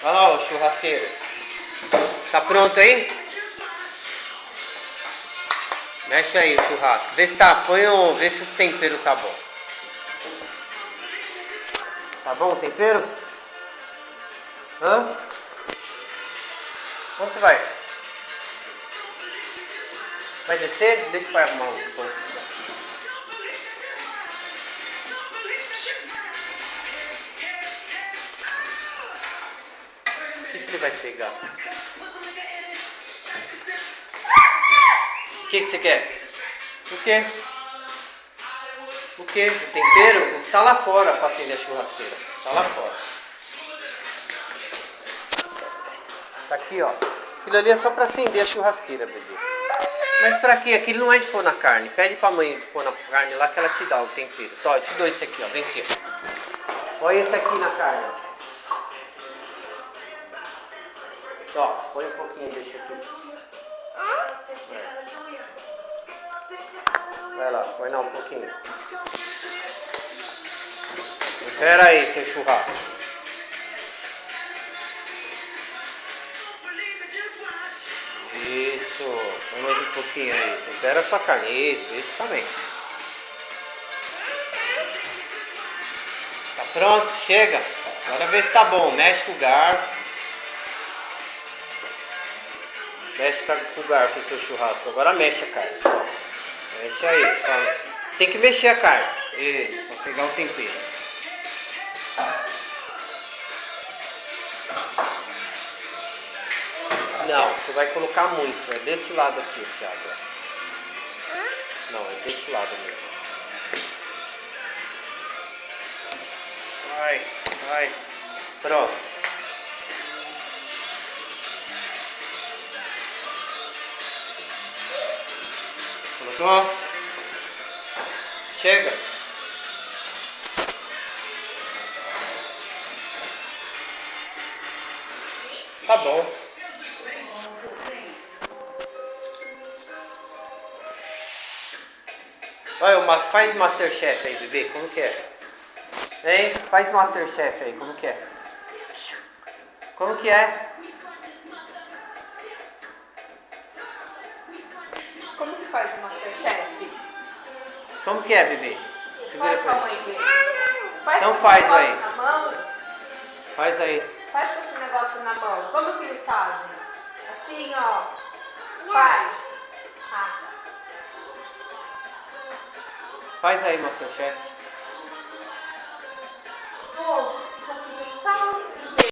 Olha lá o churrasqueiro. Tá pronto aí? Mexe aí o churrasco. Vê se tá. Vê se o tempero tá bom. Tá bom o tempero? Hã? Onde você vai? Vai descer? Deixa o pai arrumar um pouco. O que ele vai pegar? O que você quer? O quê? O quê? O tempero? Tá lá fora pra acender a churrasqueira. Tá lá fora. Tá aqui, ó. Aquilo ali é só pra acender a churrasqueira, bebê. Mas pra quê? Aquilo não é de pôr na carne. Pede pra mãe pôr na carne lá que ela te dá o tempero. Só, eu te dou esse aqui, ó. Vem aqui. Olha esse aqui na carne. Ó, põe um pouquinho desse aqui. Vai lá, põe lá um pouquinho. Espera aí, seu churrasco. Isso, põe mais um pouquinho aí. Tempera a sua carne. Isso também. Tá pronto? Chega. Agora vê se tá bom. Mexe com o garfo. Mexe com o garfo o seu churrasco. Agora mexe a carne. Ó. Mexe aí. Ó. Tem que mexer a carne. Isso, pra pegar o tempero. Não, você vai colocar muito. É desse lado aqui, Thiago. Não, é desse lado mesmo. Vai. Pronto. Colocou? Chega. Tá bom. Olha, faz Masterchef aí, bebê. Como que é? Hein? Faz Masterchef aí. Como que é? Como que é? Como que faz o Masterchef? Como que é, bebê? Faz com a mãe ver. Então faz aí. Na mão. Faz aí. Faz com esse negócio na mão. Como que eles fazem? Assim, ó. Faz. Faz aí, Masterchef.